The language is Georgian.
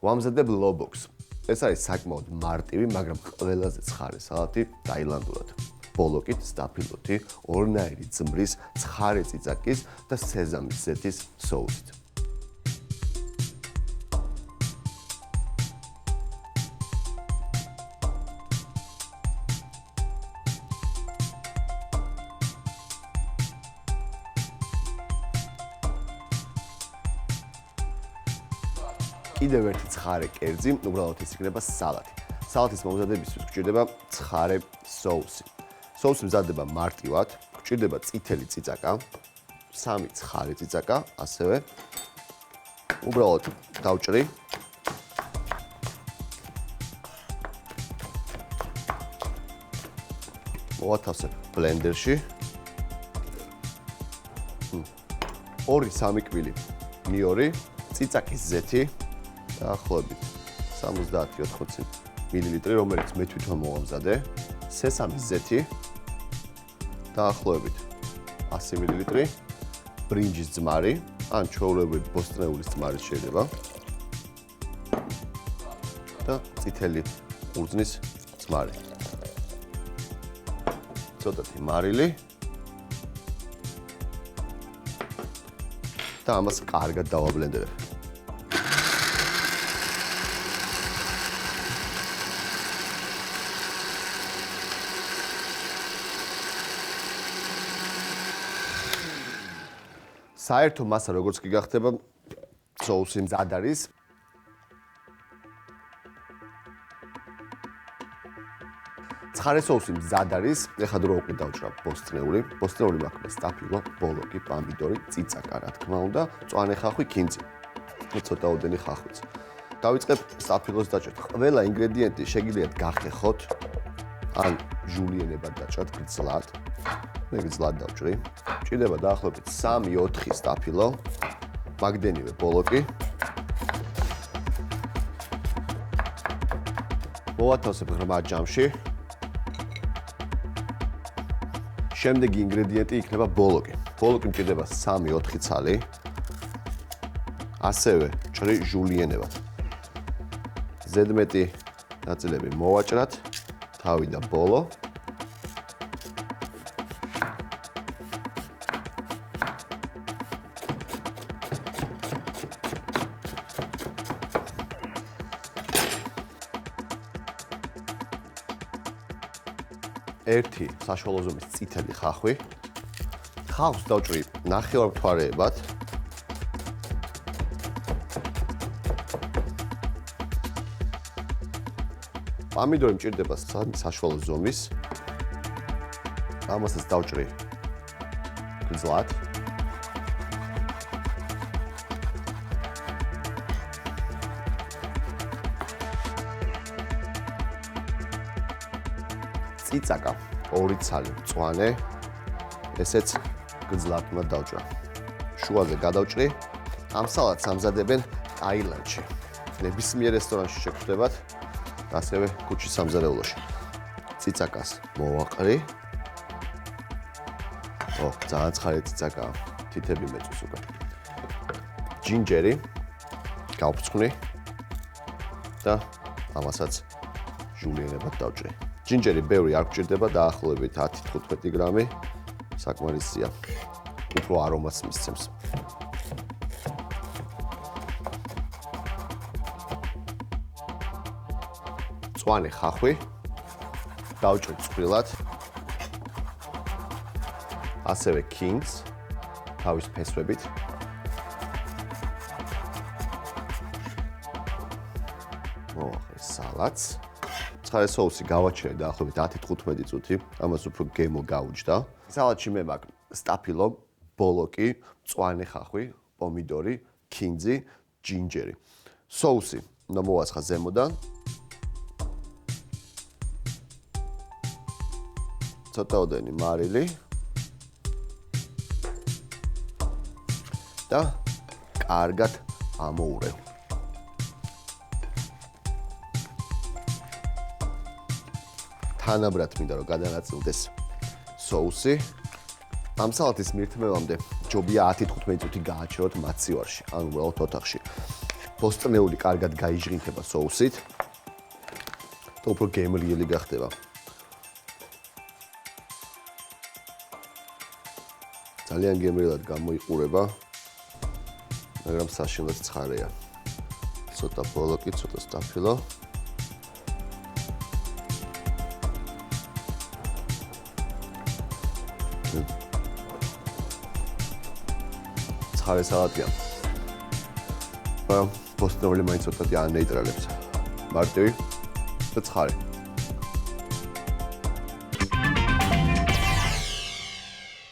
ვამზადებ ლობოქს. ეს არის საკმაოდ მარტივი, მაგრამ ყველაზე ცხარე სალატი ტაილანდურად. ბოლოკით, სტაფილოთი, ორნაირი ძმრის, ცხარე წიწაკის და სეზამის ზეთის соусით. კიდევ ერთი ცხარე კერძი, უბრალოდ ის იქნება სალატი. სალატის მომზადებისთვის გვჭირდება ცხარე соуსი. соуსი მზადდება მარტივად, გვჭირდება წითელი წიწაკა, 3 ცხარე წიწაკა, ასევე უბრალოდ დავჭრი. მოვათავსებ ბლენდერში. 2-3 კვილი ნიორი, წიწაკის ზეთი დაახლოებით 70-80 მილილიტრი, რომელიც მე თვითონ მოვამზადე. სესამის ზეთი დაახლოებით 100 მილილიტრი, ბრინჯის ძმარი, ან ჩვეულებრივი ბოსტნეულის ძმარი შეიძლება. და წითელი ყურძნის ძმარი. ცოტათი მარილი. და ამას კარგად დავაბლენდერებ. საერთო მასა როგორც კი გახდება, соуსი მზად არის. ცხარე соуსი მზად არის. ეხლა დრო უკვე დავჭრა ბოსტნეული. ბოსტნეული მაქვს სტაფილო, ბოლოკი, პომიდორი, წიწაკა, რა თქმა უნდა, მწვანე ხახვი, ქინძი. ცოტაოდენი ხახვიც. დავიწყებ სტაფილოს დაჭერით. ყველა ინგრედიენტი შეგიძლიათ გახეხოთ, ან ჟულიენებად დაჭრათ გრძლად. მე გრძლად დავჭრი. ჭირდება დაახლოებით 3-4 სტაფილო, მაგდენივე ბოლოკი. მოვათავსებ ღრმა ჯამში. შემდეგი ინგრედიენტი იქნება ბოლოკი. ბოლოკი მჭირდება 3-4 ცალი. ასევე ჭრი ჟულიენებად. ზედმეტი ნაწილები მოვაჭრათ, თავი და ბოლო. ერთი საშუალო ზომის წითელი ხახვი. ხავს დავჭრი ნახევარ მთვარეებად. პომიდორი მჭირდება საშუალო ზომის. ამასაც დავჭრი გრძლად. წიწაკა 2 ცალი მწვანე, ესეც გრძლად უნდა დავჭრა. შუაზე გადავჭრი. ამ სალატს ამზადებენ ტაილანდში. ნებისმიერ რესტორანში შეგხვდებათ, ასევე ქუჩის სამზარეულოში. წიწაკას მოვაყრი. ძალიან ცხარე წიწაკაა, თითები მეწვის უკვე. ჯინჯერი გავფრთხვნი და ამასაც ჟულიენებად დავჭრი. ჯინჯერი ბევრი არ გვჭირდება, დაახლოებით 10-15 გრამი, საკმარისია. უფრო არომატს მისცემს. მწვანე ხახვი დავჭრი წვრილად. ასევე ქინძს თავის ფესვებით. მოვახერხე სალატს. ცხარე соуსი გავაჩერე დაახლოებით 10-15 წუთი, ამას უფრო გემო გაუჯდა. სალატში მე მაქვს სტაფილო, ბოლოკი, მწვანე ხახვი, პომიდორი, ქინძი, ჯინჯერი. соуსი უნდა მოვასხა ზემოდან. ცოტაოდენი მარილი. და კარგად ამოურევ. თანაბრად მინდა რომ გადანაწილდეს соуსი. ამ სალატის მირთმევამდე ჯობია 10-15 წუთი გააჩეროთ მაცივარში, ან უბრალოდ ოთახში. ბოსტნეული კარგად გაიჟღინთება соусით და უფრო გემრიელი გახდება. ძალიან გემრიელად გამოიყურება, მაგრამ საშინლად ცხარეა. ცოტა ბოლოკი, ცოტა სტაფილო. ცხარე სალატია. ბოსტნეული მაინც ცოტა ანეიტრალებს. მარტივი და ცხარე.